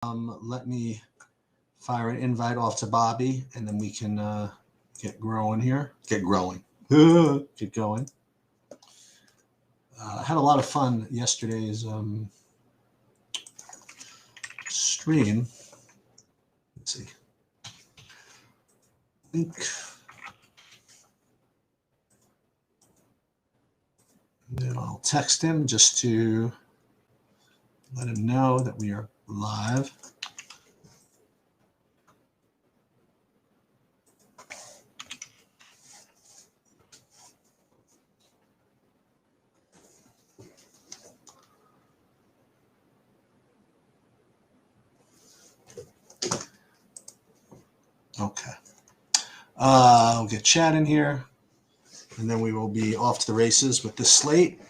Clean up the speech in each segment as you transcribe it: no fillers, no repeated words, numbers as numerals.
Let me fire an invite off to Bobby, and then we can get growing here. Get growing. Get going. I had a lot of fun yesterday's stream. Let's see. Link. Then I'll text him just to let him know that we are live. Okay. We'll get Chad in here, and then we will be off to the races with this slate.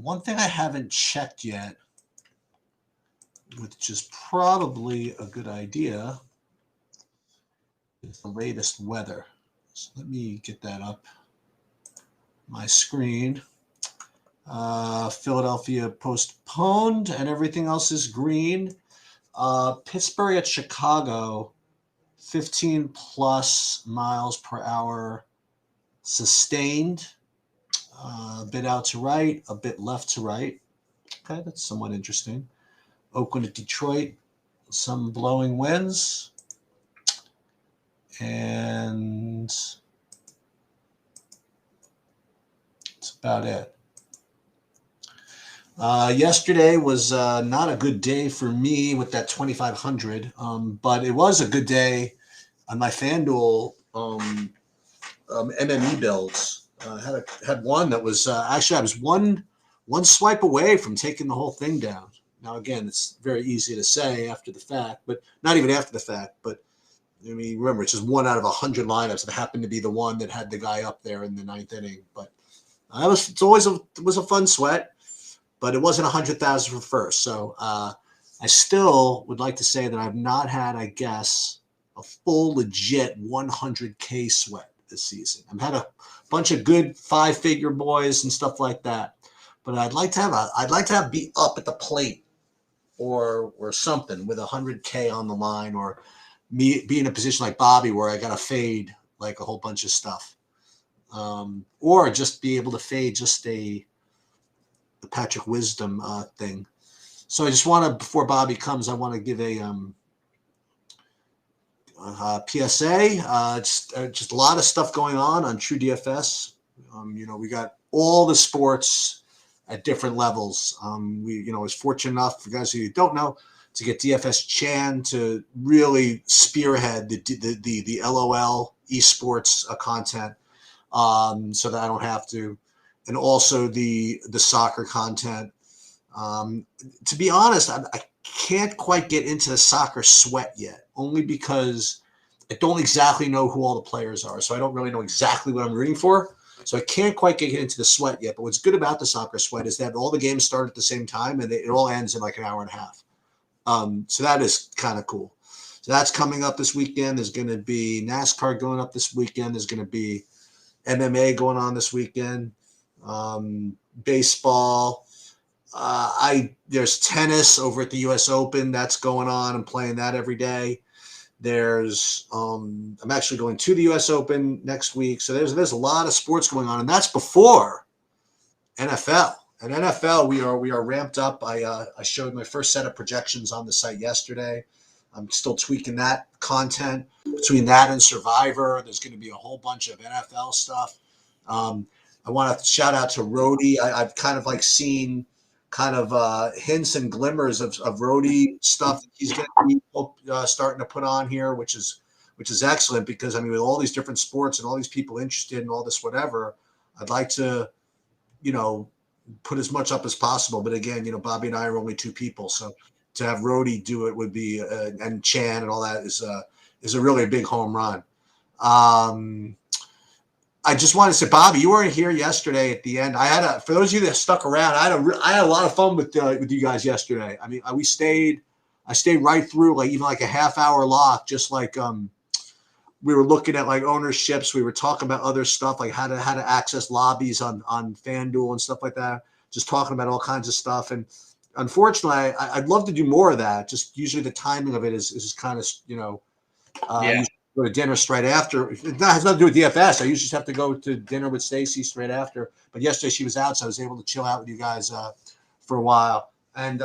One thing I haven't checked yet, which is probably a good idea, is the latest weather. So let me get that up. My screen. Philadelphia postponed, and everything else is green. Pittsburgh at Chicago, 15 plus miles per hour sustained. A bit out to right, a bit left to right. Okay, that's somewhat interesting. Oakland at Detroit, some blowing winds. And that's about it. Yesterday was not a good day for me with that 2,500, but it was a good day on my FanDuel MME builds. Had one that was actually I was one swipe away from taking the whole thing down. Now again, it's very easy to say after the fact, but not even after the fact. But I mean, remember, it's just one out of 100 lineups that happened to be the one that had the guy up there in the ninth inning. But it was a fun sweat, but it wasn't 100,000 for first. So I still would like to say that I've not had, I guess, a full legit 100K sweat this season. I've had a bunch of good 5-figure boys and stuff like that, but I'd like to have be up at the plate or something with 100K on the line, or me be in a position like Bobby where I got to fade like a whole bunch of stuff, or just be able to fade just the Patrick Wisdom thing. So I just want to, before Bobby comes, I want to give a PSA. Just a lot of stuff going on True DFS. We got all the sports at different levels. We was fortunate enough, for guys who don't know, to get DFS Chan to really spearhead the LOL esports content, so that I don't have to, and also the soccer content. To be honest, I can't quite get into the soccer sweat yet, only because I don't exactly know who all the players are. So I don't really know exactly what I'm rooting for. So I can't quite get into the sweat yet. But what's good about the soccer sweat is that all the games start at the same time, and it all ends in like an hour and a half. So that is kind of cool. So that's coming up this weekend. There's going to be NASCAR going up this weekend. There's going to be MMA going on this weekend. Baseball. There's tennis over at the U.S. Open that's going on. I'm playing that every day. There's I'm actually going to the U.S. Open next week. So there's a lot of sports going on, and that's before NFL. And NFL, we are ramped up. I showed my first set of projections on the site yesterday. I'm still tweaking that content. Between that and Survivor, there's going to be a whole bunch of NFL stuff. I want to shout out to Rody. I've kind of like seen kind of hints and glimmers of Rody stuff that he's going to be starting to put on here, which is excellent, because I mean, with all these different sports and all these people interested in all this whatever, I'd like to, put as much up as possible. But again, Bobby and I are only two people, so to have Rody do it would be and Chan and all that is a really big home run. I just want to say, Bobby, you weren't here yesterday at the end. For those of you that stuck around, I had a lot of fun with you guys yesterday. I mean, I stayed right through, like even like a half hour lock, just like we were looking at like ownerships. We were talking about other stuff, like how to access lobbies on FanDuel and stuff like that. Just talking about all kinds of stuff. And unfortunately, I'd love to do more of that. Just usually the timing of it is kind of, I usually go to dinner straight after. It has nothing to do with DFS. I usually just have to go to dinner with Stacy straight after. But yesterday she was out, so I was able to chill out with you guys for a while. And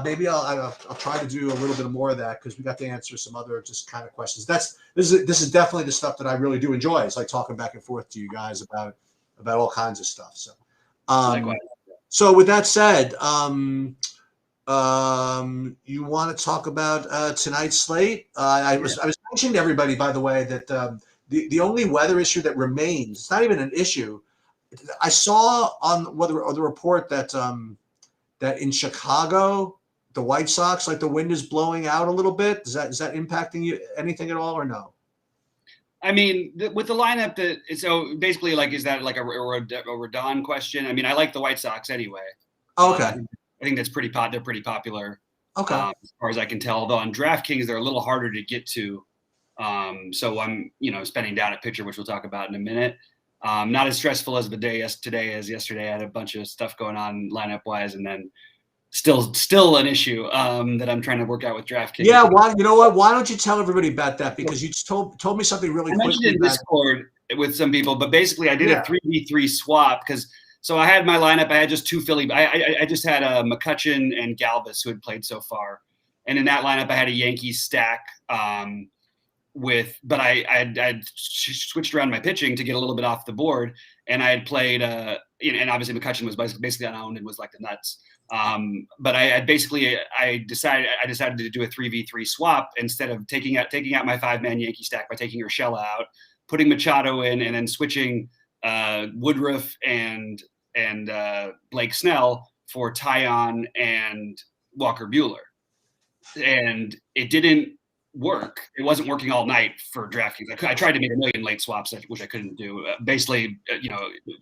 maybe I'll try to do a little bit more of that because we got to answer some other just kind of questions. This is definitely the stuff that I really do enjoy. It's like talking back and forth to you guys about all kinds of stuff. So, Likewise. So with that said, you want to talk about tonight's slate? I was mentioning to everybody, by the way, that the only weather issue that remains, it's not even an issue. I saw on the report that that in Chicago, the White Sox, like the wind is blowing out a little bit. Is that impacting you anything at all or no? I mean, with the lineup so basically, like, is that like a Rodon question? I mean, I like the White Sox anyway. Oh, okay. I think that's they're pretty popular. Okay. As far as I can tell, though on DraftKings, they're a little harder to get to. So I'm, spending down a pitcher, which we'll talk about in a minute. Not as stressful as the day today as yesterday. I had a bunch of stuff going on lineup wise, and then still an issue that I'm trying to work out with DraftKings. Yeah, you know what? Why don't you tell everybody about that? Because you just told me something really quickly. I mentioned in Discord with some people, but basically I did a 3v3 swap because so I had my lineup. I had just two Philly. I just had McCutchen and Galvis who had played so far, and in that lineup I had a Yankees stack. But I'd switched around my pitching to get a little bit off the board, and I had played, and obviously McCutchen was basically unowned and was like the nuts. But I decided to do a 3v3 swap instead of taking out my 5-man Yankee stack by taking Urshela out, putting Machado in, and then switching Woodruff and Blake Snell for Taillon and Walker Buehler, and it didn't work. It wasn't working all night for DraftKings. I tried to make a million late swaps, which I couldn't do. Basically,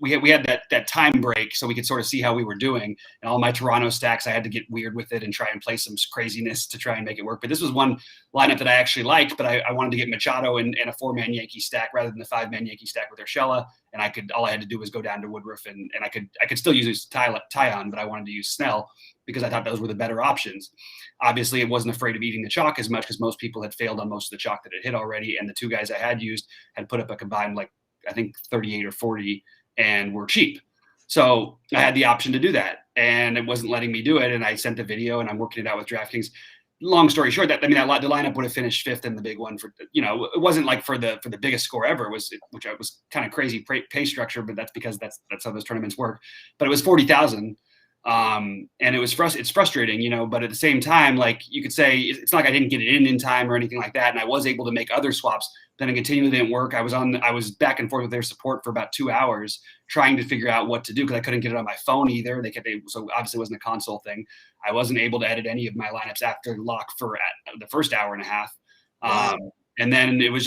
we had that time break so we could sort of see how we were doing. And all my Toronto stacks, I had to get weird with it and try and play some craziness to try and make it work. But this was one lineup that I actually liked, but I wanted to get Machado and a 4-man Yankee stack rather than the 5-man Yankee stack with Urshela. And all I had to do was go down to Woodruff, and I could still use Taillon, but I wanted to use Snell because I thought those were the better options. Obviously, it wasn't afraid of eating the chalk as much because most people had failed on most of the chalk that had hit already. And the two guys I had used had put up a combined, I think 38 or 40 and were cheap. So I had the option to do that, and it wasn't letting me do it. And I sent the video, and I'm working it out with DraftKings. Long story short, the lineup would have finished 5th in the big one for, it wasn't like for the biggest score ever, which was kind of crazy pay structure, but that's because that's how those tournaments work. But it was 40,000. And it's frustrating, but at the same time, like you could say, it's not like I didn't get it in time or anything like that. And I was able to make other swaps, then it continually didn't work. I was back and forth with their support for about 2 hours trying to figure out what to do because I couldn't get it on my phone either. So obviously it wasn't a console thing. I wasn't able to edit any of my lineups after lock for the first hour and a half. Wow. And then it was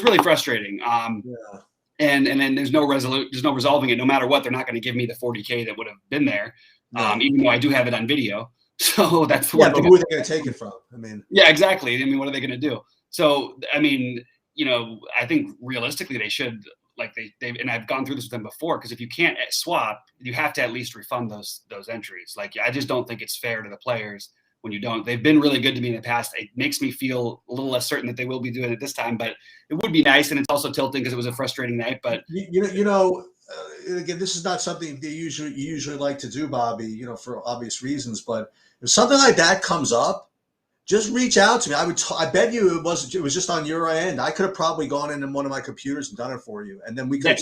really frustrating. And then there's no resolving it. No matter what, they're not going to give me the 40K that would have been there. Even though I do have it on video. So that's but who are they going to take it from? Yeah, exactly. What are they going to do? So, I think realistically they should, and I've gone through this with them before, because if you can't swap, you have to at least refund those entries. I just don't think it's fair to the players when you don't. They've been really good to me in the past. It makes me feel a little less certain that they will be doing it this time, but it would be nice. And it's also tilting because it was a frustrating night, but again, this is not something they usually like to do, Bobby, for obvious reasons. But if something like that comes up, just reach out to me. I bet you it was just on your end. I could have probably gone into one of my computers and done it for you, and then we could.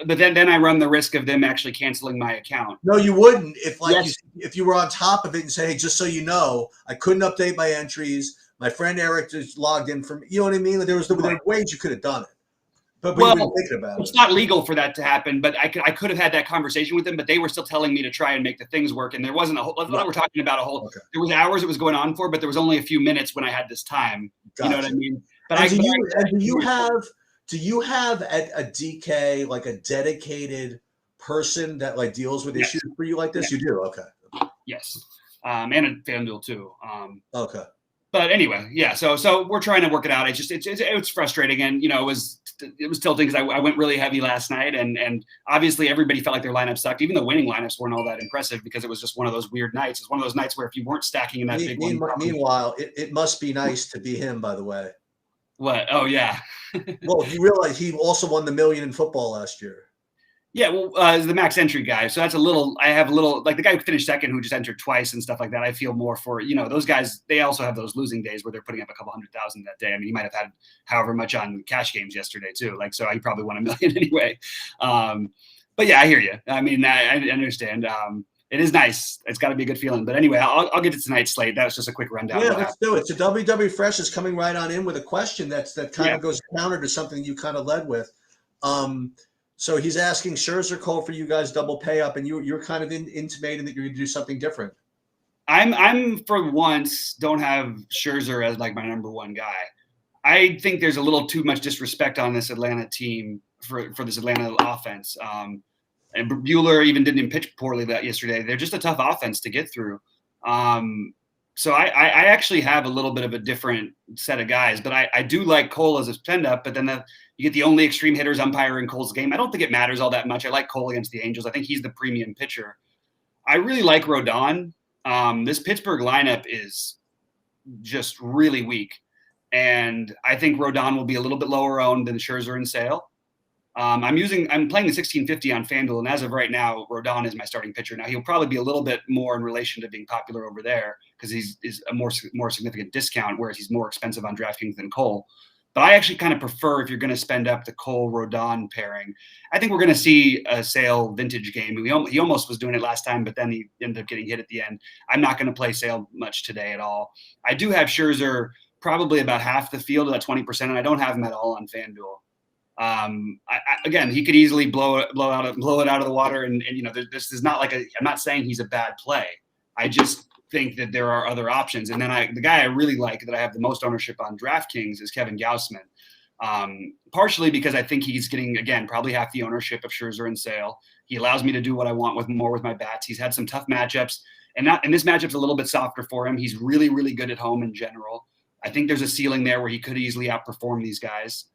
But then I run the risk of them actually canceling my account. No, you wouldn't. If you were on top of it and said, "Hey, just so you know, I couldn't update my entries. My friend Eric just logged in from," you know what I mean? There were ways you could have done it. But you weren't thinking about it. It's not legal for that to happen, but I could have had that conversation with them, but they were still telling me to try and make the things work. And there wasn't a whole, we're talking about a whole, there was hours it was going on for, but there was only a few minutes when I had this time. Gotcha. You know what I mean? But do you have at a DK, like a dedicated person that deals with issues for you like this? Yes. You do? Okay. Yes. And at FanDuel too. Okay. but anyway, yeah. So we're trying to work it out. It's frustrating, and it was tilting because I went really heavy last night, and obviously everybody felt like their lineup sucked. Even the winning lineups weren't all that impressive because it was just one of those weird nights. It's one of those nights where if you weren't stacking in that big one. Meanwhile, it must be nice to be him, by the way. What? Oh yeah. Well, you realize he also won the $1 million in football last year. Yeah, well, the max entry guy. So that's I have a little, like the guy who finished second, who just entered twice and stuff like that. I feel more for, those guys, they also have those losing days where they're putting up a couple 100,000 that day. I mean, he might have had however much on cash games yesterday too. Like, so he probably won $1 million anyway. But yeah, I hear you. I mean, I understand. It is nice. It's got to be a good feeling. But anyway, I'll get to tonight's slate. That was just a quick rundown. Yeah, let's do it. So WW Fresh is coming right on in with a question that kind of goes counter to something you kind of led with. So he's asking Scherzer, Cole, for you guys double pay up, and you're kind of intimating that you're going to do something different. I'm for once don't have Scherzer as like my number one guy. I think there's a little too much disrespect on this Atlanta team for this Atlanta offense. And Buehler even didn't pitch poorly yesterday. They're just a tough offense to get through. So I actually have a little bit of a different set of guys, but I do like Cole as a stand-up, but then you get the only extreme hitters umpiring Cole's game. I don't think it matters all that much. I like Cole against the Angels. I think he's the premium pitcher. I really like Rodon. This Pittsburgh lineup is just really weak, and I think Rodon will be a little bit lower owned than Scherzer and Sale. I'm playing the 1650 on FanDuel, and as of right now, Rodon is my starting pitcher. Now he'll probably be a little bit more in relation to being popular over there because he's a more significant discount, whereas he's more expensive on DraftKings than Cole. But I actually kind of prefer if you're going to spend up the Cole Rodon pairing. I think we're going to see a Sale vintage game. He almost was doing it last time, but then he ended up getting hit at the end. I'm not going to play Sale much today at all. I do have Scherzer probably about half the field, about 20%, and I don't have him at all on FanDuel. Again, he could easily blow it out of the water, and this is not like I'm not saying he's a bad play. I just think that there are other options. And then the guy I really like that I have the most ownership on DraftKings is Kevin Gausman. Partially because I think he's getting, again, probably half the ownership of Scherzer and Sale. He allows me to do what I want with my bats. He's had some tough matchups, and this matchup's a little bit softer for him. He's really, really good at home in general. I think there's a ceiling there where he could easily outperform these guys.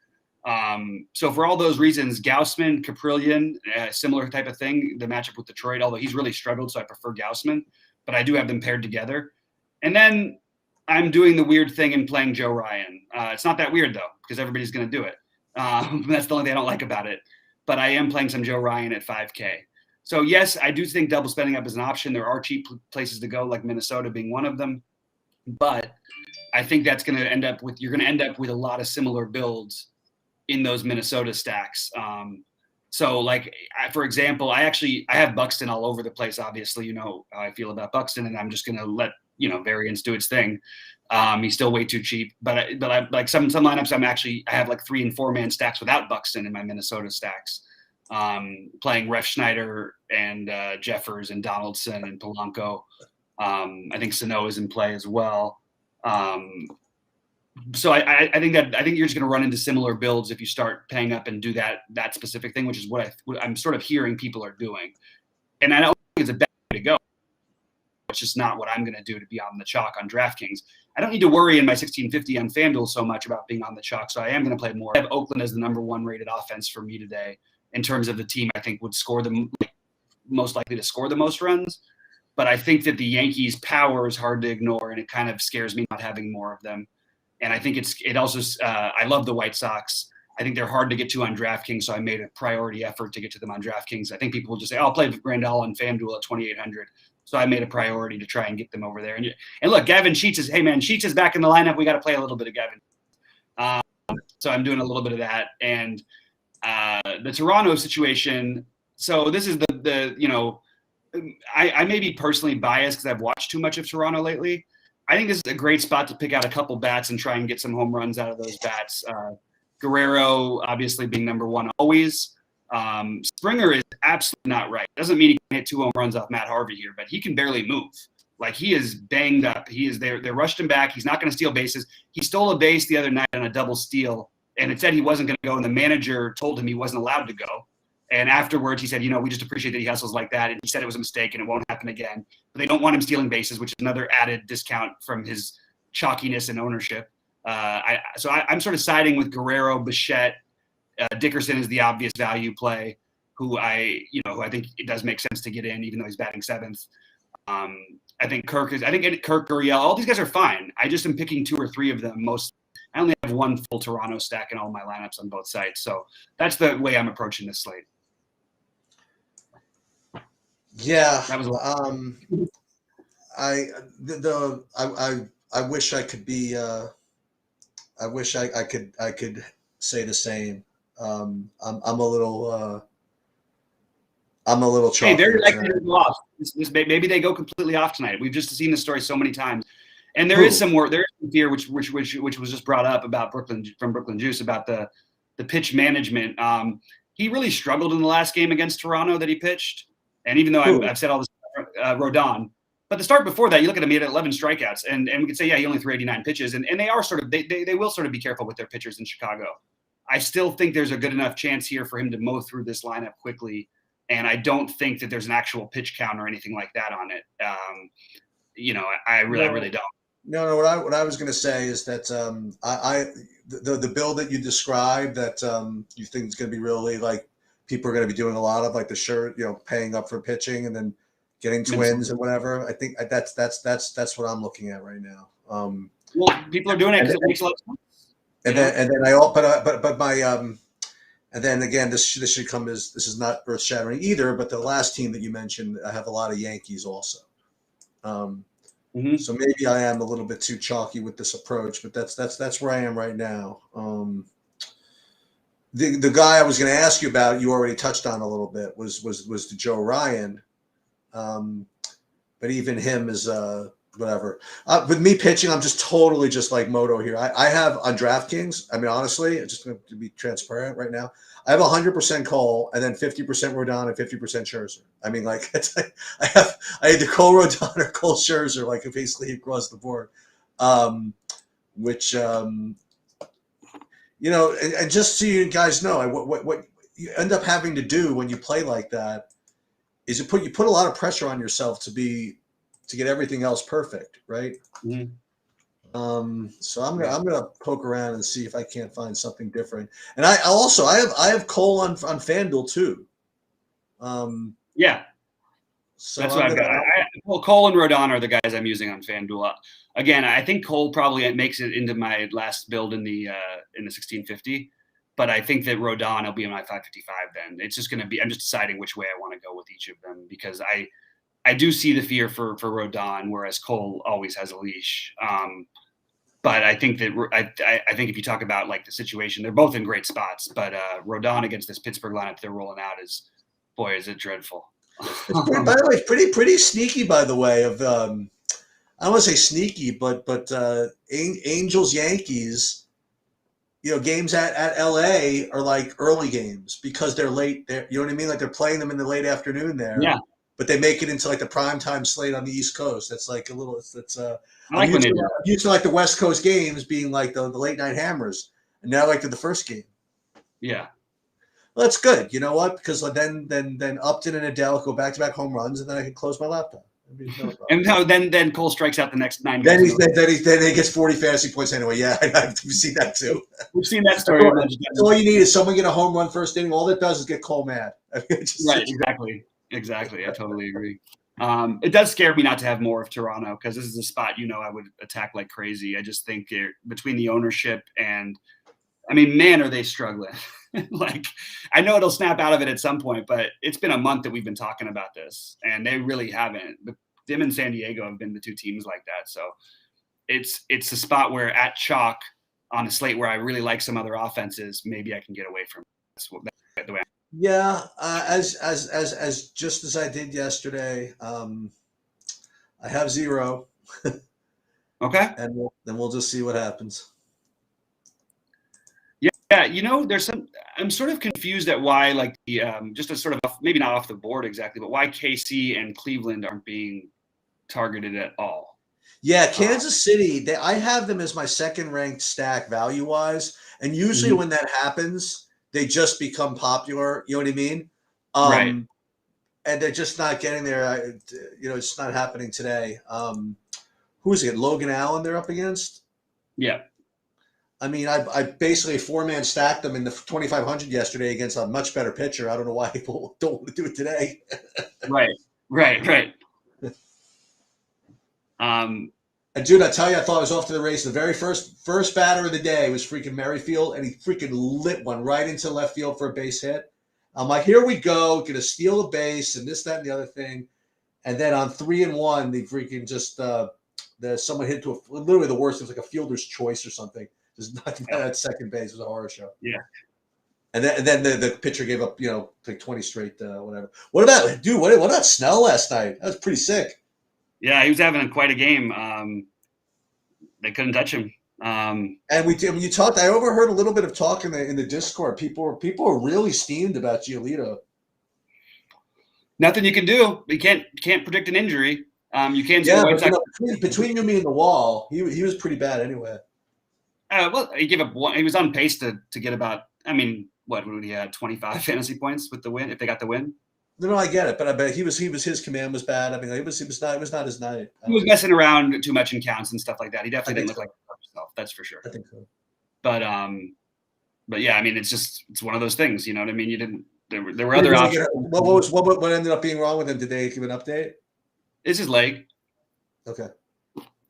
So for all those reasons, Gausman, Caprillion, similar type of thing, the matchup with Detroit, although he's really struggled, so I prefer Gausman, but I do have them paired together. And then I'm doing the weird thing and playing Joe Ryan. It's not that weird, though, because everybody's going to do it. That's the only thing I don't like about it. But I am playing some Joe Ryan at 5K. So, yes, I do think double spending up is an option. There are cheap places to go, like Minnesota being one of them. But I think that's going to end up with a lot of similar builds in those Minnesota stacks. So like, for example, I have Buxton all over the place. Obviously, how I feel about Buxton, and I'm just going to let, variance do its thing. He's still way too cheap, but I like some lineups. I have like 3 and 4 man stacks without Buxton in my Minnesota stacks. Playing Ref Schneider and Jeffers and Donaldson and Polanco. I think Sano is in play as well. So I think you're just going to run into similar builds if you start paying up and do that specific thing, which is what I'm sort of hearing people are doing. And I don't think it's a bad way to go. It's just not what I'm going to do to be on the chalk on DraftKings. I don't need to worry in my 1650 on FanDuel so much about being on the chalk, so I am going to play more. I have Oakland as the number 1 rated offense for me today in terms of the team I think would score most likely to score the most runs. But I think that the Yankees' power is hard to ignore, and it kind of scares me not having more of them. And I think it also I love the White Sox. I think they're hard to get to on DraftKings, so I made a priority effort to get to them on DraftKings. I think people will just say, I'll play Grandal on FanDuel at 2,800. So I made a priority to try and get them over there. And look, Gavin Sheets is back in the lineup. We got to play a little bit of Gavin. So I'm doing a little bit of that. And the Toronto situation. So this is I may be personally biased because I've watched too much of Toronto lately. I think this is a great spot to pick out a couple bats and try and get some home runs out of those bats. Guerrero, obviously, being number 1 always. Springer is absolutely not right. Doesn't mean he can hit 2 home runs off Matt Harvey here, but he can barely move. Like, he is banged up. He is there. They rushed him back. He's not going to steal bases. He stole a base the other night on a double steal, and it said he wasn't going to go, and the manager told him he wasn't allowed to go. And afterwards, he said, we just appreciate that he hustles like that. And he said it was a mistake and it won't happen again. But they don't want him stealing bases, which is another added discount from his chalkiness and ownership. I'm sort of siding with Guerrero, Bichette. Dickerson is the obvious value play, who I think it does make sense to get in, even though he's batting seventh. I think Kirk, Gurriel, all these guys are fine. I just am picking 2 or 3 of them most. I only have one full Toronto stack in all my lineups on both sides. So that's the way I'm approaching this slate. Yeah. That was I wish I could be I wish I could say the same. I'm a little Hey, chalky. they're likely to go off. Maybe they go completely off tonight. We've just seen the story so many times, and there is some fear, which was just brought up about Brooklyn Juice about the pitch management. He really struggled in the last game against Toronto that he pitched, and even though I've said all this, Rodon. But the start before that, you look at him, he had 11 strikeouts, and we could say, yeah, he only threw 89 pitches, and they are sort of they will sort of be careful with their pitchers in Chicago. I still think there's a good enough chance here for him to mow through this lineup quickly. And I don't think that there's an actual pitch count or anything like that on it. I really don't. No. What I was going to say is that the bill that you described that you think is going to be really like people are going to be doing a lot of like the shirt, paying up for pitching and then getting twins and whatever. I think that's what I'm looking at right now. Well, people are doing it because it makes a lot of sense. And then again, this should come as this is not earth shattering either. But the last team that you mentioned, I have a lot of Yankees also. So maybe I am a little bit too chalky with this approach, but that's where I am right now. The guy I was going to ask you about, you already touched on a little bit, was the Joe Ryan. But even him is whatever. With me pitching, I'm just totally just like Moto here. I have on DraftKings. I mean, honestly, just going to be transparent right now. I have 100% Cole and then 50% Rodon and 50% Scherzer. I mean, like I have either Cole Rodon or Cole Scherzer, like basically across the board. Which and just so you guys know, what you end up having to do when you play like that is you put a lot of pressure on yourself to get everything else perfect, right? Mm-hmm. So I'm gonna poke around and see if I can't find something different. And I have Cole on FanDuel too. Yeah. So that's what I've got. Cole and Rodon are the guys I'm using on FanDuel. Again, I think Cole probably makes it into my last build in the 1650, but I think that Rodon will be in my 555. Then it's just going to be. I'm just deciding which way I want to go with each of them because I do see the fear for Rodon, whereas Cole always has a leash. But I think that I think if you talk about like the situation, they're both in great spots. But Rodon against this Pittsburgh lineup they're rolling out is it dreadful. By the way, pretty sneaky. By the way, of I don't want to say sneaky, but Angels Yankees. Games at LA are like early games because they're late. You know what I mean? Like they're playing them in the late afternoon there. Yeah. But they make it into like the primetime slate on the East Coast. That's like a little. I'm used to like the West Coast games being like the late night hammers, and now like the first game. Yeah. Well, that's good. You know what? Because then Upton and Adele go back-to-back home runs, and then I can close my laptop. And then Cole strikes out the next 9 games. Then he gets 40 fantasy points anyway. Yeah, we've seen that too. We've seen that story. All you need is someone get a home run first inning. All that does is get Cole mad. Right. Exactly. I totally agree. It does scare me not to have more of Toronto because this is a spot I would attack like crazy. I just think between the ownership and, I mean, man, are they struggling. Like, I know it'll snap out of it at some point, but it's been a month that we've been talking about this, and they really haven't. Them and San Diego have been the 2 teams like that. So it's a spot where at chalk on a slate where I really like some other offenses, maybe I can get away from that's the way. Yeah, as just as I did yesterday, I have 0. Okay, and then we'll just see what happens. Yeah, there's some. I'm sort of confused at why, like the just a sort of maybe not off the board exactly, but why KC and Cleveland aren't being targeted at all. Yeah, Kansas City. I have them as my second ranked stack value wise, and usually when that happens, they just become popular. You know what I mean? Right. And they're just not getting there. It's not happening today. who is it? Logan Allen they're up against. Yeah. I mean, I basically 4-man stacked them in the 2,500 yesterday against a much better pitcher. I don't know why people don't want to do it today. Right. And dude, I tell you, I thought I was off to the race. The very first batter of the day was freaking Merrifield, and he freaking lit one right into left field for a base hit. I'm like, here we go, gonna steal a base and this, that, and the other thing. And then on 3-1, they freaking just someone hit to literally the worst. It was like a fielder's choice or something. Just knocked him out at second base. It was a horror show. Yeah. And then the pitcher gave up, like 20 straight, whatever. What about Snell last night? That was pretty sick. Yeah, he was having quite a game. They couldn't touch him. And you talked. I overheard a little bit of talk in the Discord. People are really steamed about Giolito. Nothing you can do. You can't predict an injury. You can't. Yeah, but between you, me, and the wall, he was pretty bad anyway. Well, he gave up one. He was on pace to get about. I mean, what would he had 25 fantasy points with the win if they got the win? No, I get it, but I bet his command was bad. I mean, it was not his night. He was messing around too much in counts and stuff like that. He definitely didn't look like himself. That's for sure. I think so. But yeah, I mean, it's one of those things. You know what I mean? There were other options. What ended up being wrong with him? Did they give an update? It's his leg. Okay.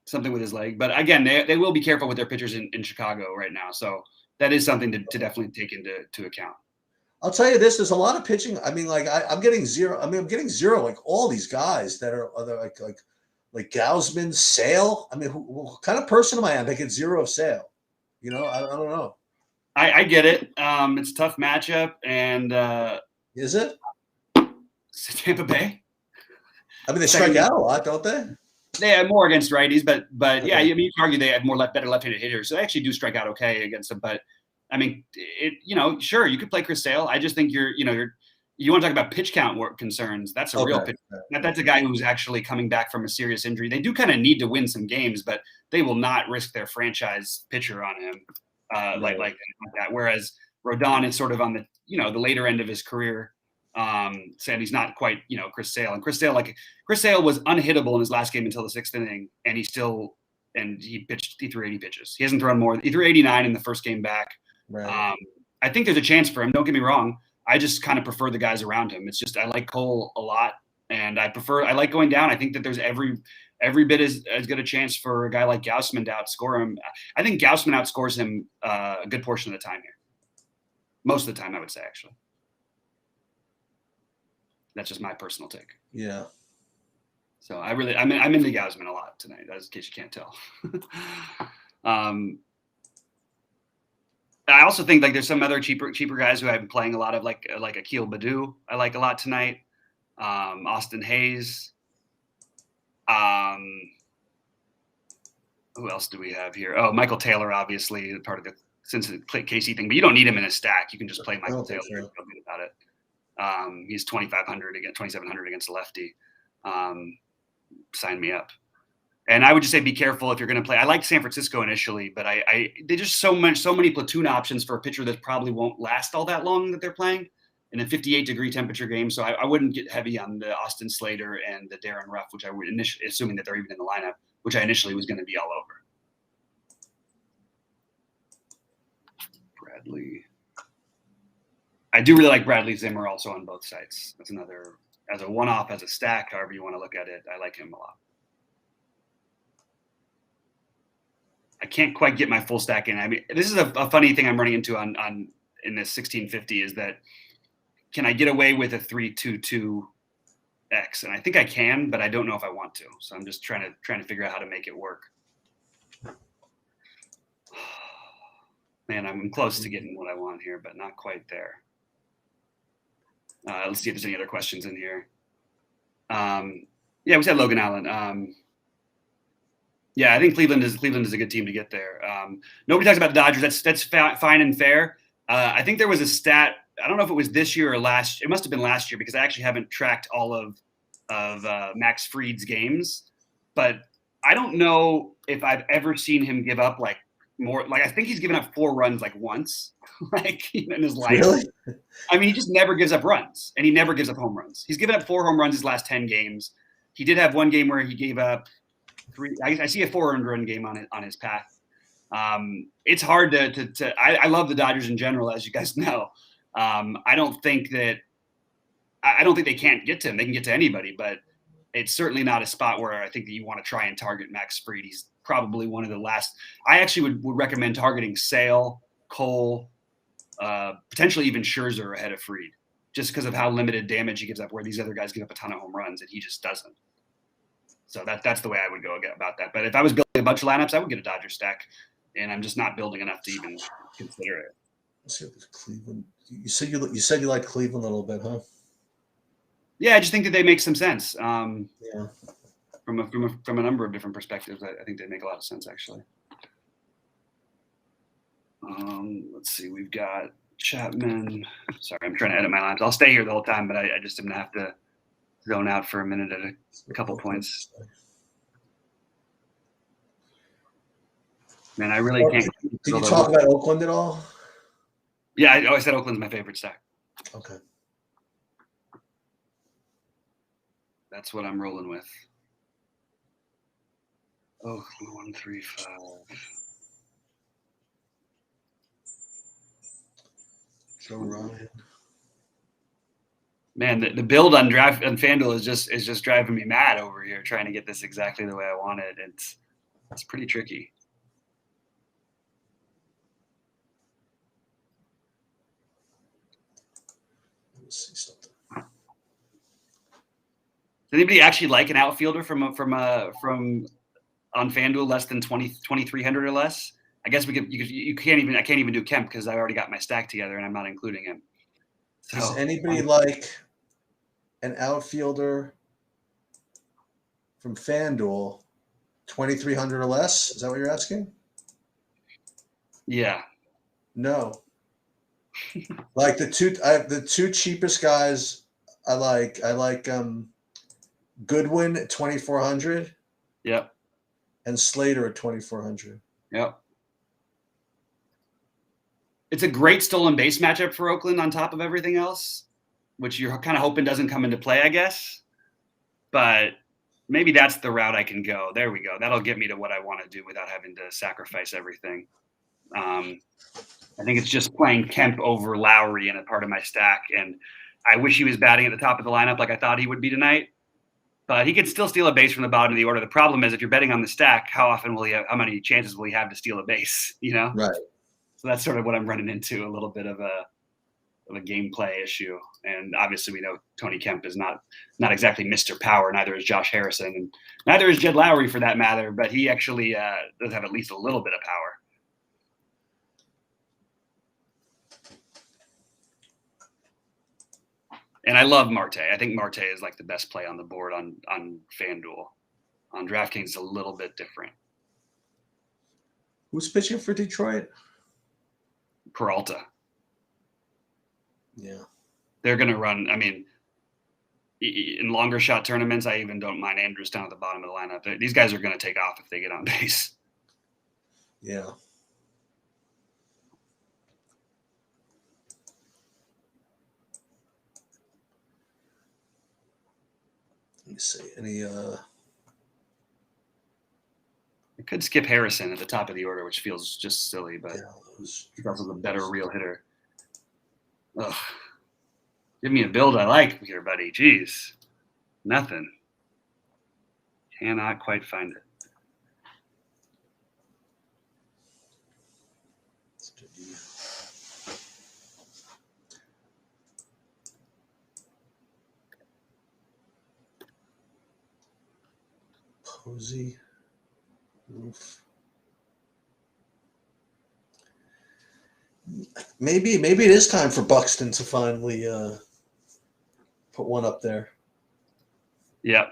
Something with his leg. But again, they will be careful with their pitchers in Chicago right now. So that is something to definitely take into account. I'll tell you this: there's a lot of pitching. I mean, like I'm getting zero. I mean, I'm getting zero. Like all these guys that are like Gausman, Sale. I mean, what kind of person am I? They get zero of Sale. I don't know. I get it. It's a tough matchup, and is it Tampa Bay? I mean, they strike out a lot, don't they? They have more against righties, but yeah, I mean, you can argue they have better left-handed hitters, so they actually do strike out okay against them. But I mean, sure, you could play Chris Sale. I just think you want to talk about pitch count concerns. That's a real pitch. That's a guy who's actually coming back from a serious injury. They do kind of need to win some games, but they will not risk their franchise pitcher on him like that. Whereas Rodon is sort of on the later end of his career. Said he's not quite Chris Sale, and Chris Sale was unhittable in his last game until the 6th inning, and he threw 80 pitches. He hasn't thrown more. He threw 89 in the first game back. Right. I think there's a chance for him. Don't get me wrong. I just kind of prefer the guys around him. It's just I like Cole a lot, and I like going down. I think that there's every bit as good a chance for a guy like Gausman to outscore him. I think Gausman outscores him a good portion of the time here. Most of the time, I would say, actually. That's just my personal take. Yeah. So I'm into Gausman a lot tonight, in case you can't tell. I also think like there's some other cheaper guys who I've been playing a lot of, like Akil Baddoo. I like a lot tonight. Austin Hayes. Who else do we have here? Oh, Michael Taylor, obviously part of the KC thing, but you don't need him in a stack. You can just play Michael Taylor. Feel good about it. He's 2,700 against a lefty. Sign me up. And I would just say be careful if you're going to play. I like San Francisco initially, but they just so many platoon options for a pitcher that probably won't last all that long that they're playing in a 58-degree temperature game. So I wouldn't get heavy on the Austin Slater and the Darren Ruff, which I would initially, assuming that they're even in the lineup, which I initially was going to be all over. Bradley. I do really like Bradley Zimmer also on both sides. That's another, as a one-off, as a stack, however you want to look at it. I like him a lot. I can't quite get my full stack in. I mean, this is a funny thing I'm running into on in this 1650 is that can I get away with a 3-2-2 X? And I think I can, but I don't know if I want to. So I'm just trying to figure out how to make it work. Man, I'm close to getting what I want here, but not quite there. Let's see if there's any other questions in here. Yeah, we said Logan Allen. Yeah, I think Cleveland is a good team to get there. Nobody talks about the Dodgers. That's fine and fair. I think there was a stat. I don't know if it was this year or last. It must have been last year because I actually haven't tracked all of Max Fried's games. But I don't know if I've ever seen him give up like more. Like I think he's given up 4 runs like once, like in his life. Really? I mean, he just never gives up runs, and he never gives up home runs. He's given up 4 home runs his last 10 games. He did have one game where he gave up I see a 4 earned run game on his path. It's hard I love the Dodgers in general, as you guys know. I don't think they can't get to him. They can get to anybody, but it's certainly not a spot where I think that you want to try and target Max Fried. He's probably one of the last. I actually would recommend targeting Sale, Cole, potentially even Scherzer ahead of Fried, just because of how limited damage he gives up, where these other guys give up a ton of home runs and he just doesn't. So that's the way I would go about that. But if I was building a bunch of lineups, I would get a Dodger stack, and I'm just not building enough to even consider it. Let's see what this Cleveland. You said you like Cleveland a little bit, huh? Yeah, I just think that they make some sense. Yeah. From a number of different perspectives, I think they make a lot of sense, actually. Let's see, we've got Chapman. Sorry, I'm trying to edit my lines. I'll stay here the whole time, but I just am gonna have to zone out for a minute at a couple points. Man, I really can't. Did you talk about Oakland at all? Yeah, I always said Oakland's my favorite stack. Okay. That's what I'm rolling with. Oh, 1, 3, 5. Joe Ryan. Man, the build on FanDuel is just driving me mad over here, trying to get this exactly the way I want it. It's pretty tricky. Let's see something. Does anybody actually like an outfielder from on FanDuel less than 2,300 or less? I guess I can't even do Kemp because I already got my stack together and I'm not including him. So, does anybody like an outfielder from FanDuel 2,300 or less? Is that what you're asking? Yeah. No. Like the two cheapest guys I like Goodwin at 2,400. Yep. And Slater at 2,400. Yep. It's a great stolen base matchup for Oakland on top of everything else, which you're kind of hoping doesn't come into play, I guess. But maybe that's the route I can go. There we go. That'll get me to what I want to do without having to sacrifice everything. I think it's just playing Kemp over Lowry in a part of my stack. And I wish he was batting at the top of the lineup like I thought he would be tonight. But he can still steal a base from the bottom of the order. The problem is if you're betting on the stack, how many chances will he have to steal a base, you know? Right. So that's sort of what I'm running into, a little bit of a gameplay issue. And obviously we know Tony Kemp is not exactly Mr. Power. Neither is Josh Harrison, and neither is Jed Lowry for that matter, but he actually does have at least a little bit of power. And I love Marte. I think Marte is like the best play on the board on FanDuel. On DraftKings, it's a little bit different. Who's pitching for Detroit? Peralta. Yeah. They're going to run. I mean, in longer shot tournaments, I even don't mind Andrews down at the bottom of the lineup. These guys are going to take off if they get on base. Yeah. Let me see. I could skip Harrison at the top of the order, which feels just silly, but he's also the better real hitter. Ugh. Give me a build I like here, buddy. Jeez. Nothing. Cannot quite find it. Posey. Oof. Maybe it is time for Buxton to finally put one up there. Yeah.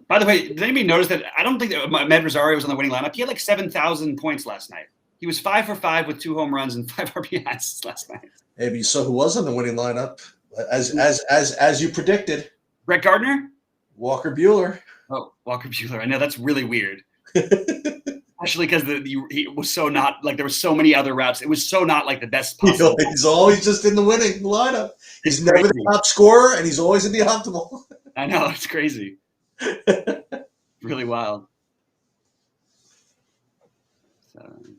By the way, did anybody notice that I don't think that Med Rosario was on the winning lineup? He had like 7,000 points last night. He was 5 for 5 with 2 home runs and 5 RBIs last night. Maybe you saw who was on the winning lineup, as you predicted. Brett Gardner? Walker Buehler. Oh, Walker Buehler. I know that's really weird. Especially because he was so not like there were so many other routes. It was so not like the best possible. He's always just in the winning lineup. He's never the top scorer, and he's always in the optimal. I know, it's crazy. Really wild. 7,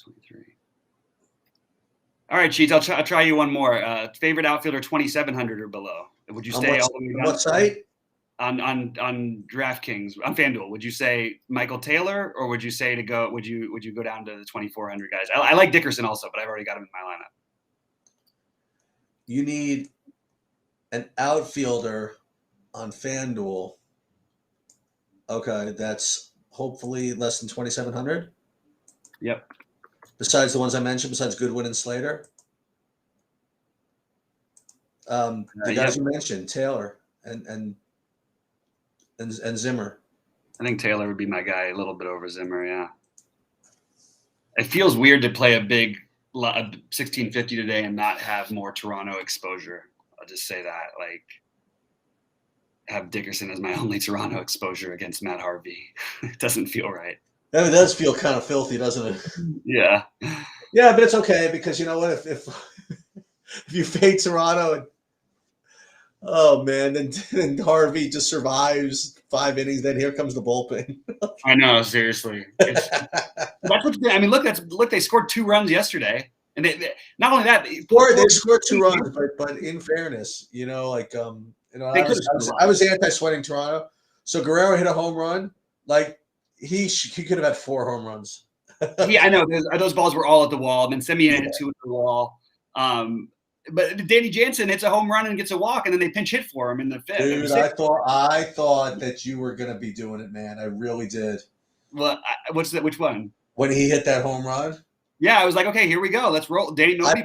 23. All right, Cheats. I'll try you one more. Favorite outfielder 2,700 or below. Would you stay all the way On down what site? on DraftKings on FanDuel? Would you say Michael Taylor, or would you say would you go down to the 2,400 guys? I like Dickerson also, but I've already got him in my lineup. You need an outfielder on FanDuel. Okay, that's hopefully less than 2,700. Yep. Besides the ones I mentioned, besides Goodwin and Slater. The guys you mentioned, Taylor and Zimmer. I think Taylor would be my guy a little bit over Zimmer. Yeah. It feels weird to play a big 1650 today and not have more Toronto exposure. I'll just say that, like, have Dickerson as my only Toronto exposure against Matt Harvey. It doesn't feel right. That does feel kind of filthy, doesn't it? Yeah. Yeah, but it's okay because you know what? If you fade Toronto, and, oh man, then Harvey just survives 5 innings. Then here comes the bullpen. I know, seriously. That's what I mean. Look, they scored 2 runs yesterday, and they not only that, they scored 2 runs, but in fairness, you know, like I was anti-sweating Toronto, so Guerrero hit a home run, like he could have had 4 home runs. Yeah, I know those balls were all at the wall. And then Semien hit 2 at the wall. But Danny Jansen hits a home run and gets a walk, and then they pinch hit for him in the 5th. Dude, I thought that you were gonna be doing it, man. I really did. Well, which one? When he hit that home run. Yeah, I was like, okay, here we go. Let's roll. Danny, We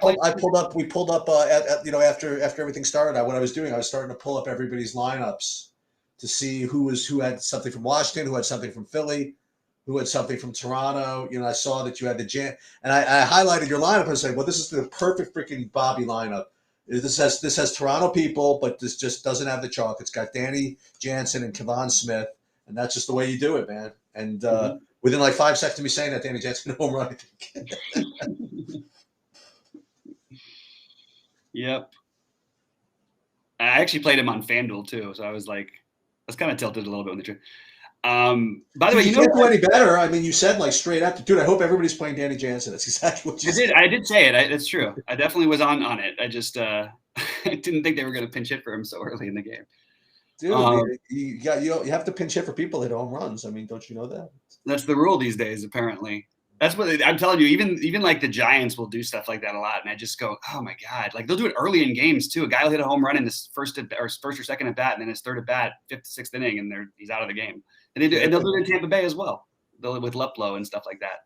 pulled up after everything started. What I was doing, I was starting to pull up everybody's lineups to see who had something from Washington, who had something from Philly, who had something from Toronto. You know, I saw that you had and I highlighted your lineup and said, well, this is the perfect freaking Bobby lineup. This has Toronto people, but this just doesn't have the chalk. It's got Danny Jansen and Kevon Smith, and that's just the way you do it, man. And within like 5 seconds of me saying that, Danny Jansen home run, I think. Yep. I actually played him on FanDuel too, so I was kind of tilted a little bit when they drew. By the way, you can't do any better. I mean, you said like straight up, dude, I hope everybody's playing Danny Jansen. That's exactly what you said. I did say it. That's true. I definitely was on it. I just I didn't think they were going to pinch hit for him so early in the game. Dude, you have to pinch hit for people that hit home runs. I mean, don't you know that? That's the rule these days, apparently. That's what I'm telling you. Even like the Giants will do stuff like that a lot, and I just go, oh my god! Like they'll do it early in games too. A guy will hit a home run in his first or second at bat, and then his third at bat, 5th, 6th inning, and he's out of the game. And they'll do it in Tampa Bay as well, with Luplow and stuff like that.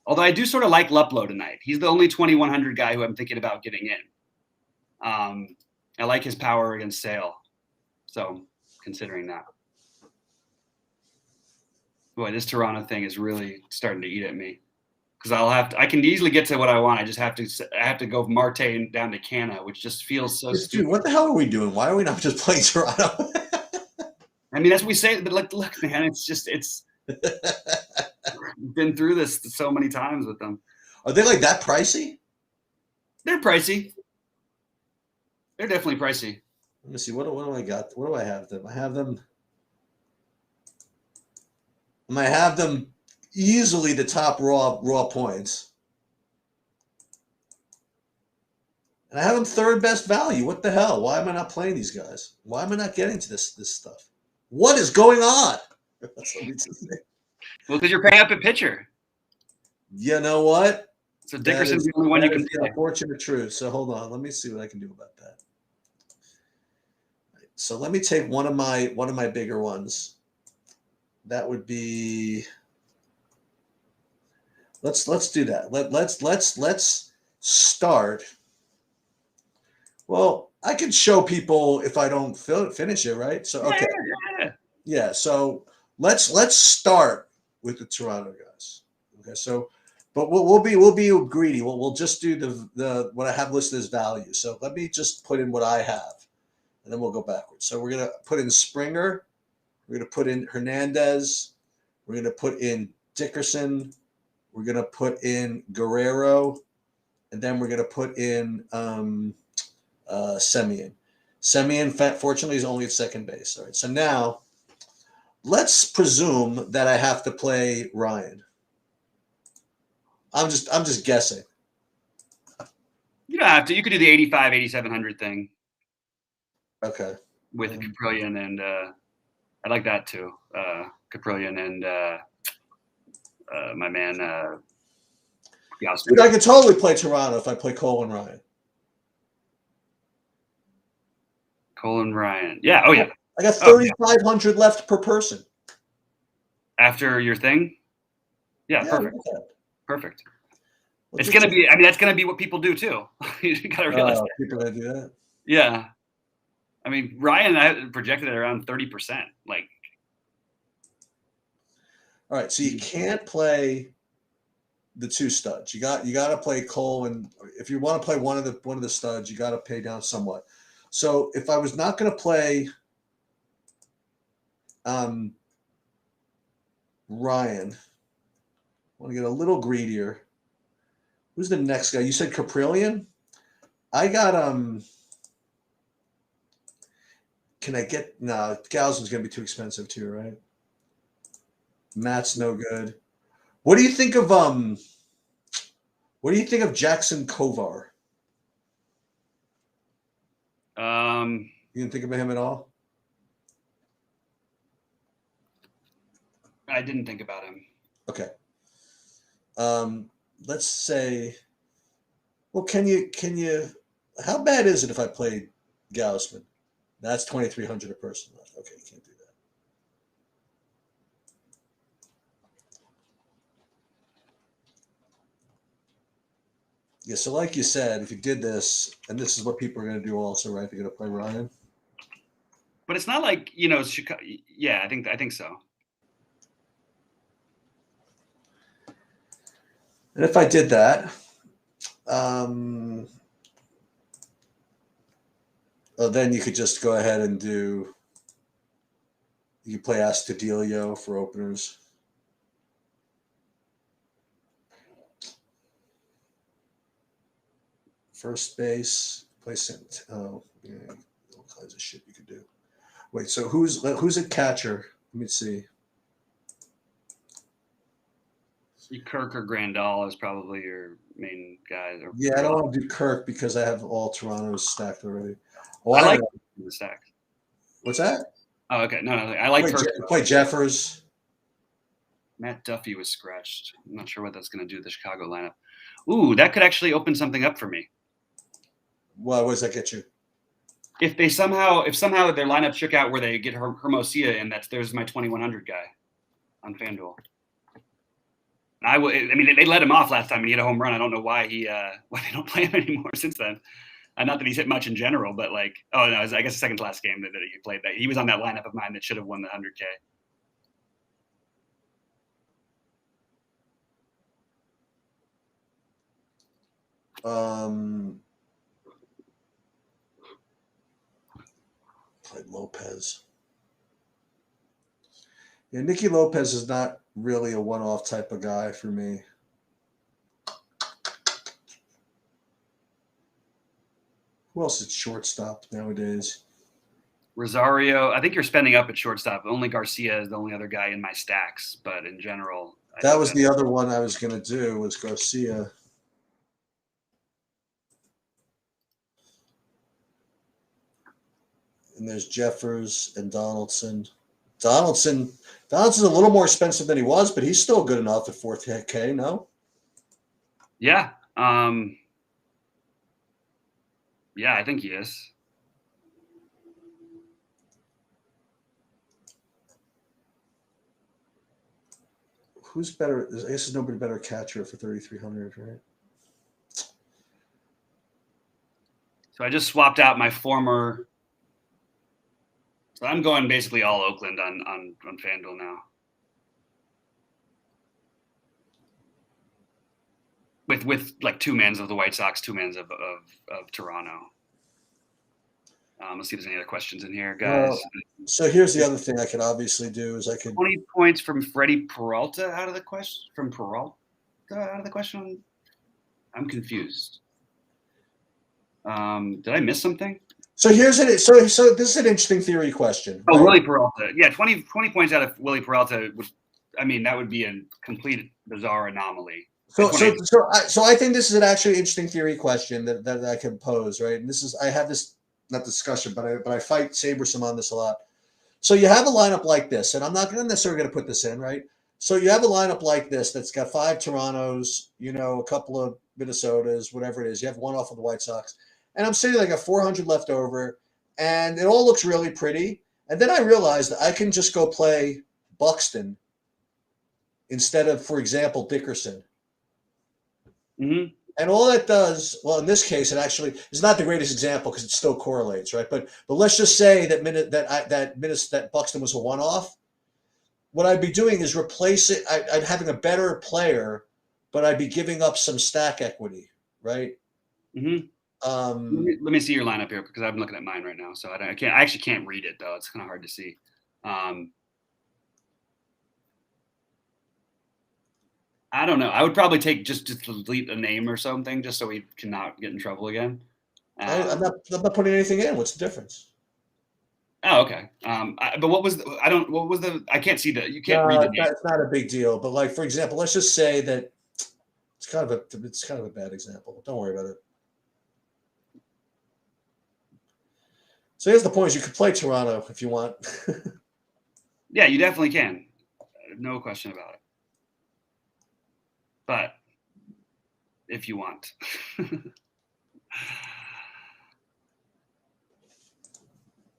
Although I do sort of like Luplow tonight. He's the only 2,100 guy who I'm thinking about getting in. I like his power against Sale, so considering that. Boy, this Toronto thing is really starting to eat at me. Because I can easily get to what I want. I have to go Marte down to Canna, which just feels so stupid. Dude, what the hell are we doing? Why are we not just playing Toronto? I mean, that's what we say, but look, man, it's been through this so many times with them. Are they like that pricey? They're pricey. They're definitely pricey. Let me see. What do I got? What do I have them? I have them easily the top raw points. And I have them 3rd best value. What the hell? Why am I not playing these guys? Why am I not getting to this stuff? What is going on? Well, because you're paying up a pitcher. You know what? So Dickerson's the only one you can play. Unfortunate truth. So hold on. Let me see what I can do about that. So let me take one of my bigger ones. That would be. Let's do that. Let's start. Well, I can show people if I don't finish it, right? So okay, yeah. So let's start with the Toronto guys. Okay, so but we'll be greedy. We'll just do the what I have listed as value. So let me just put in what I have, and then we'll go backwards. So we're gonna put in Springer. We're gonna put in Hernandez. We're gonna put in Dickerson. We're going to put in Guerrero, and then we're going to put in Semien. Semien, fortunately, is only at second base. All right. So now let's presume that I have to play Ryan. I'm just guessing. You don't have to. You could do the 85, 8,700 thing Okay. with Caprillion, and I like that too. Caprillion and my man Gausman. Dude, I could totally play Toronto if I play Cole and Ryan. Colin Ryan. Yeah. Oh yeah. I got 3,500 left per person. After your thing. Yeah. Perfect. Perfect. It's gonna be. I mean, that's gonna be what people do too. You gotta realize that. People gonna do that. Yeah. I mean, Ryan I projected at around 30%. Like. All right, so you can't play the two studs. You got to play Cole, and if you want to play one of the studs, you got to pay down somewhat. So if I was not going to play Ryan, I want to get a little greedier. Who's the next guy? You said Caprillion? I got can I get no Gausman's gonna be too expensive too, right? Matt's no good. What do you think of Jackson Kovar? You didn't think about him at all? I didn't think about him. Okay. Let's say, well, can you? How bad is it if I played Gausman? That's 2,300 a person left. Okay, you can't do that. Yeah, so like you said, if you did this, and this is what people are going to do also, right? They're going to play Ryan. But it's not like, you know, Chicago. Yeah, I think so. And if I did that, then you could just go ahead and do. You could play Astudillo for openers. First base, play Sent. Oh, yeah, all kinds of shit you could do. Wait, so who's a catcher? Let me see. Kirk or Grandal is probably your main guys. Yeah, I don't want to do Kirk because I have all Toronto's stacked already. Oh, I like the stack. What's that? Oh, okay. No, I like Kirk. Play Jeffers. Matt Duffy was scratched. I'm not sure what that's going to do to the Chicago lineup. Ooh, that could actually open something up for me. What does that get you? If somehow their lineup shook out where they get Hermosillo in, there's my 2,100 guy on FanDuel. I mean, they let him off last time and he hit a home run. I don't know why they don't play him anymore since then. Not that he's hit much in general, but I guess the second to last game that he played that he was on that lineup of mine that should have won the 100K. Played Lopez. Yeah, Nicky Lopez is not really a one-off type of guy for me. Who else is shortstop nowadays? Rosario. I think you're spending up at shortstop. Only Garcia is the only other guy in my stacks, but in general, that was the other one I was going to do was Garcia. And there's Jeffers and Donaldson. Donaldson's a little more expensive than he was, but he's still good enough at 4K, no? Yeah. Yeah, I think he is. Who's better? I guess there's nobody better catcher for 3,300, right? So I just swapped out my former. So I'm going basically all Oakland on FanDuel now. With like 2 mans of the White Sox, 2 mans of Toronto. Let's see if there's any other questions in here, guys. Well, so here's the other thing I could obviously do is I could 20 points from Freddie Peralta out of the question. From Peralta out of the question. I'm confused. Did I miss something? So here's it. So this is an interesting theory question. Oh, right? Willie Peralta. Yeah, 20 points out of Willie Peralta would. I mean, that would be a complete bizarre anomaly. So It's when I think this is an actually interesting theory question that I can pose, right? And this is I have this not discussion, but I fight Sabersom on this a lot. So you have a lineup like this, and I'm not necessarily going to put this in, right? So you have a lineup like this that's got 5 Torontos, a couple of Minnesotas, whatever it is. You have one off of the White Sox, and I'm sitting like a 400 left over, and it all looks really pretty. And then I realized that I can just go play Buxton instead of, for example, Dickerson. Mhm. And all that does, well, in this case, it actually is not the greatest example because it still correlates, right? But let's just say that Buxton was a one-off. What I'd be doing is replace it. I'd having a better player, but I'd be giving up some stack equity, right? Mhm. Let me see your lineup here because I'm looking at mine right now, so I actually can't read it though. It's kind of hard to see. I don't know. I would probably take just delete a name or something just so we cannot get in trouble again. I'm not putting anything in. What's the difference? Oh, okay. But what was I can't see you can't read the name. It's not a big deal. But like, for example, let's just say that it's kind of a bad example. Don't worry about it. So here's the point: is you could play Toronto if you want. Yeah, you definitely can. No question about it. But if you want.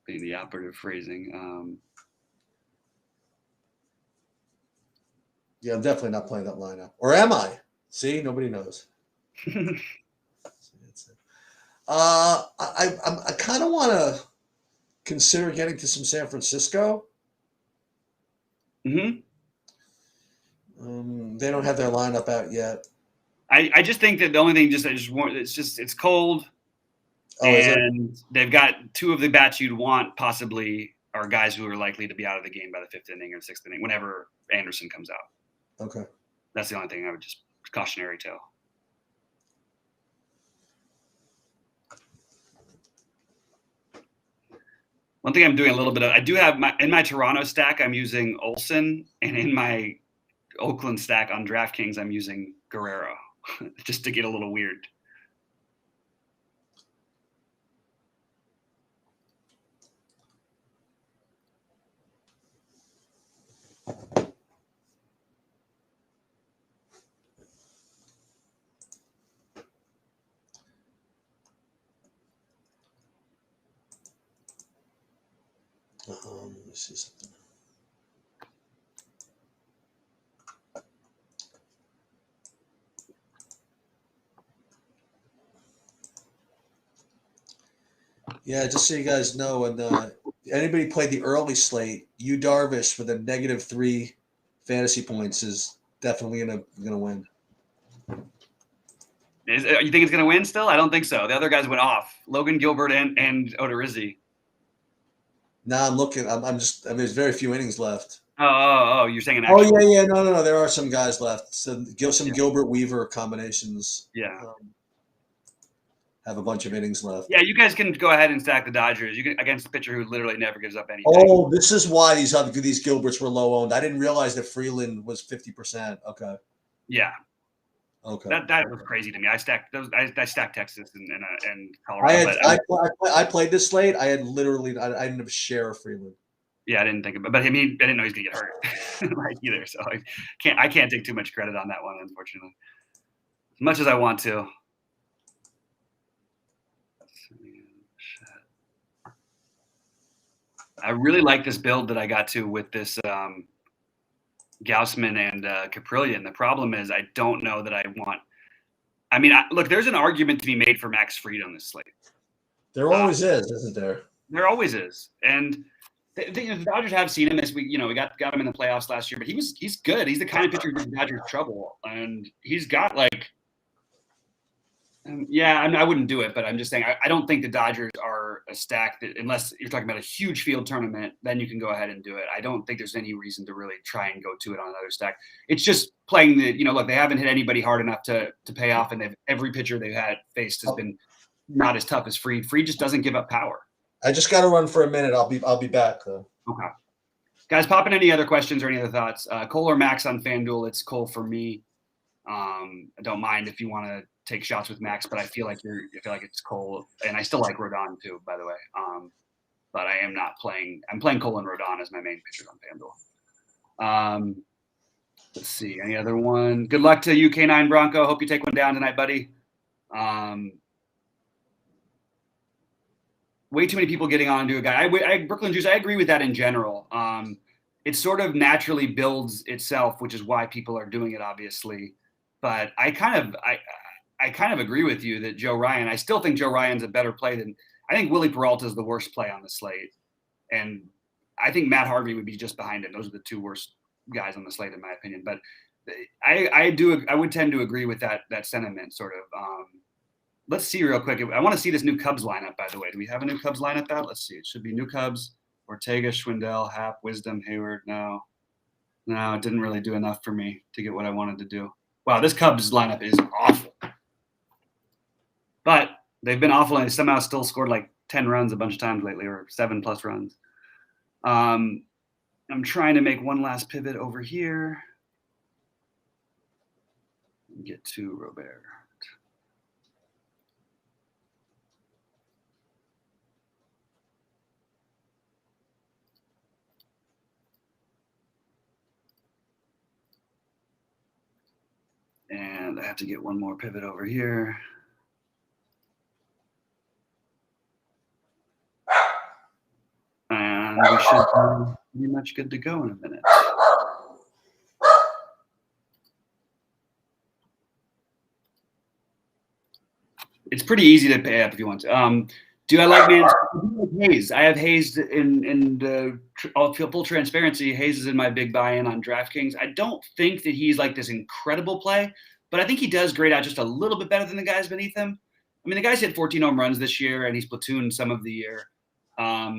Being the operative phrasing. Yeah, I'm definitely not playing that lineup. Or am I? See, nobody knows. I kind of want to consider getting to some San Francisco. Mm-hmm. They don't have their lineup out yet. I just think that the only thing it's cold, and they've got 2 of the bats you'd want possibly are guys who are likely to be out of the game by the 5th inning or 6th inning whenever Anderson comes out. Okay, that's the only thing I would just cautionary tale. One thing I'm doing a little bit of, I do have in my Toronto stack, I'm using Olsen, and in my Oakland stack on DraftKings, I'm using Guerrero, just to get a little weird. Let me see something. Yeah, just so you guys know, and anybody played the early slate, Yu Darvish with a -3 fantasy points is definitely gonna win. You think it's gonna win still? I don't think so. The other guys went off. Logan Gilbert and Odorizzi. No, I'm looking. I'm just. I mean, there's very few innings left. Oh! You're saying an actual. actual? Yeah. No. There are some guys left. So some Gilbert Weaver combinations. Yeah. Have a bunch of innings left. Yeah, you guys can go ahead and stack the Dodgers. You can against the pitcher who literally never gives up anything. Oh, this is why these Gilberts were low owned. I didn't realize that Freeland was 50%. Okay. Yeah. Okay. That was crazy to me. I stacked those. I stacked Texas and Colorado. I played this slate. I had literally. I didn't have a share of Freeland. Yeah, I didn't think about. But I mean, I didn't know he's gonna get hurt like either. So I can't take too much credit on that one, unfortunately. As much as I want to. I really like this build that I got to with this Gausman and Caprillion. The problem is I don't know that I want. I mean, look, there's an argument to be made for Max Fried on this slate. There always is, isn't there? There always is, and the Dodgers have seen him this week. We got him in the playoffs last year, but he's good. He's the kind of pitcher who gives the Dodgers trouble, and he's got like. I wouldn't do it, but I'm just saying I don't think the Dodgers are a stack that, unless you're talking about a huge field tournament, then you can go ahead and do it. I don't think there's any reason to really try and go to it on another stack. It's just playing look, they haven't hit anybody hard enough to pay off, and every pitcher they've had faced has been not as tough as Fried. Fried just doesn't give up power. I just got to run for a minute. I'll be back though. Okay. Guys, pop in any other questions or any other thoughts. Cole or Max on FanDuel? It's Cole for me. I don't mind if you want to take shots with Max, but I feel like it's Cole, and I still like Rodon too, by the way. But I am not playing. I'm playing Cole and Rodon as my main pitchers on FanDuel. Let's see, any other one? Good luck to you, K9 Bronco. Hope you take one down tonight, buddy. Way too many people getting on to a guy. Brooklyn Juice, I agree with that in general. It sort of naturally builds itself, which is why people are doing it, obviously. But I kind of agree with you that Joe Ryan, I still think Joe Ryan's a better play than – I think Willie Peralta is the worst play on the slate. And I think Matt Harvey would be just behind him. Those are the two worst guys on the slate, in my opinion. But I would tend to agree with that sentiment, sort of. Let's see real quick. I want to see this new Cubs lineup, by the way. Do we have a new Cubs lineup out? Let's see. It should be new Cubs, Ortega, Schwindel, Happ, Wisdom, Hayward. No, it didn't really do enough for me to get what I wanted to do. Wow, this Cubs lineup is awful. But they've been awful, and they somehow still scored like 10 runs a bunch of times lately, or 7+ runs. I'm trying to make one last pivot over here. Get to Robert. And I have to get one more pivot over here. And we should be pretty much good to go in a minute. It's pretty easy to pay up if you want to. Do I like Hayes? I have Hayes in full transparency. Hayes is in my big buy-in on DraftKings. I don't think that he's like this incredible play, but I think he does grade out just a little bit better than the guys beneath him. I mean, the guy's hit 14 home runs this year, and he's platooned some of the year.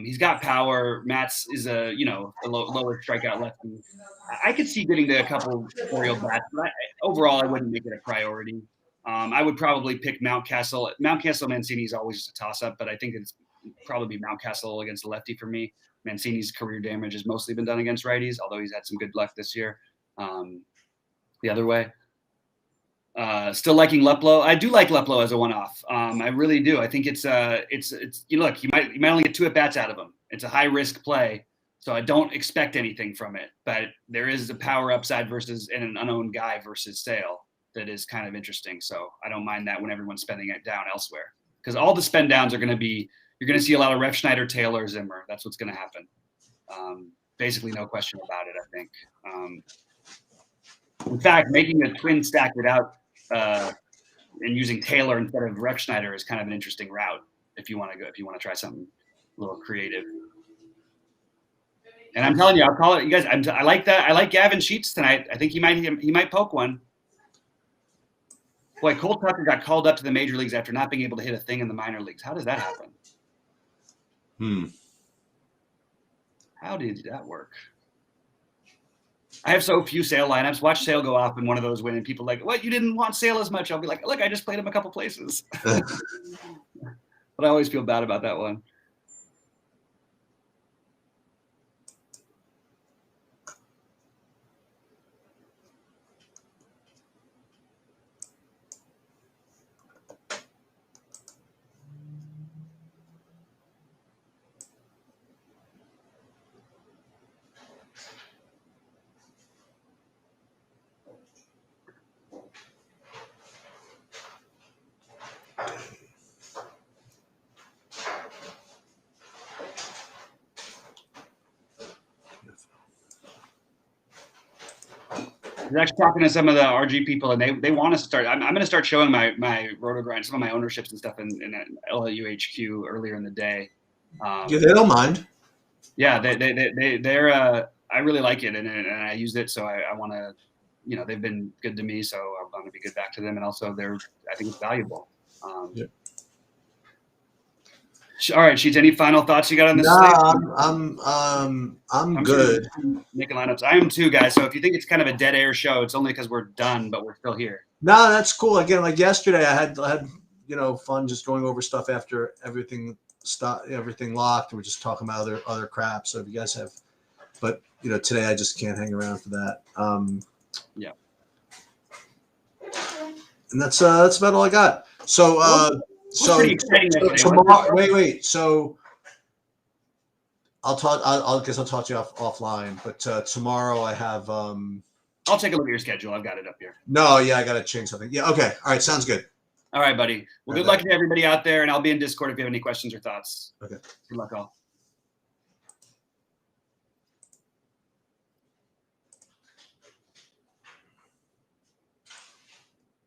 He's got power. Matz is a lower strikeout lefty. I could see getting to a couple Oriole bats, but overall, I wouldn't make it a priority. I would probably pick Mountcastle. Mountcastle Mancini is always just a toss-up, but I think it's probably Mountcastle against a lefty for me. Mancini's career damage has mostly been done against righties, although he's had some good luck this year. The other way. Still liking Leplo. I do like Leplo as a one-off. I really do. I think it's look, you might only get 2 at-bats out of him. It's a high-risk play, so I don't expect anything from it. But there is a power upside versus an unowned guy versus Sale that is kind of interesting. So I don't mind that when everyone's spending it down elsewhere, because all the spend downs are going to be, you're going to see a lot of Refschneider, Taylor, Zimmer. That's what's going to happen. Basically, no question about it, I think. In fact, making a twin stack without and using Taylor instead of Refschneider is kind of an interesting route if you want to try something a little creative. And I'm telling you, I'll call it. You guys, I like that. I like Gavin Sheets tonight. I think he might poke one. Boy, Cole Tucker got called up to the major leagues after not being able to hit a thing in the minor leagues. How does that happen? How did that work? I have so few Sale lineups. Watch Sale go off in one of those win, and people are like, what? You didn't want Sale as much? I'll be like, look, I just played him a couple places. But I always feel bad about that one. I was actually talking to some of the RG people, and they want to start. I'm going to start showing my RotoGrind, some of my ownerships and stuff in LUHQ earlier in the day. Yeah, they don't mind. Yeah, they're. I really like it, and I use it, so I want to. They've been good to me, so I want to be good back to them, and also I think it's valuable. Yeah. All right, Sheets. Any final thoughts you got on this? I'm good. Making lineups. I am too, guys. So if you think it's kind of a dead air show, it's only because we're done, but we're still here. No, that's cool. Again, like yesterday, I had fun just going over stuff after everything stop everything locked. We're just talking about other crap. So if you guys have, but today I just can't hang around for that. Yeah. And that's about all I got. So pretty exciting so yesterday, tomorrow. Wait. So I'll talk. I guess I'll talk to you offline. But tomorrow I have. I'll take a look at your schedule. I've got it up here. No, yeah, I got to change something. Yeah, okay, all right, sounds good. All right, buddy. Well, good luck to everybody out there, and I'll be in Discord if you have any questions or thoughts. Okay. Good luck, all.